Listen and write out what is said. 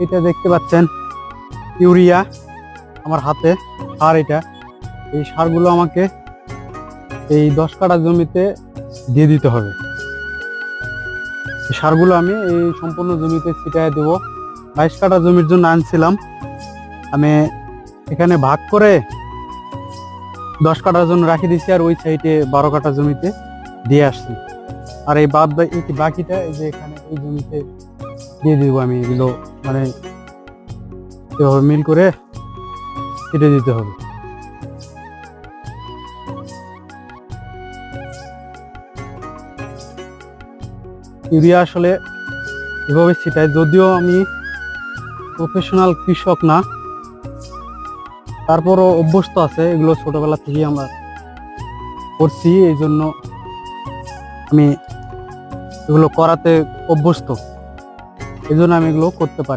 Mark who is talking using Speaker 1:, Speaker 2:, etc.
Speaker 1: এটা দেখতে পাচ্ছেন ইউরিয়া আমার হাতে সার। এটা এই সারগুলো আমাকে এই 10 কাঠা জমিতে দিয়ে দিতে হবে। সারগুলো আমি এই সম্পূর্ণ জমিতে ছিটায় দেব। 22 কাঠা জমির জন্য আনছিলাম, আমি এখানে ভাগ করে 10 কাঠার জন্য রাখি দিছি, আর ওই সাইডে 12 কাঠা জমিতে দিয়ে আসছি। আর এই বাকিটা এই যে এখানে এই জমিতে দিয়ে দিব আমি। এগুলো মানে এভাবে মিল করে কেটে দিতে হবে। ইউরিয়া আসলে এভাবে ছিটাই, যদিও আমি প্রফেশনাল কৃষক না, তারপরও অভ্যস্ত আছে। এগুলো ছোটবেলা থেকেই আমরা করছি, এই জন্য আমি এগুলো করাতে অভ্যস্ত, এই জন্য আমি এগুলো করতে পারি।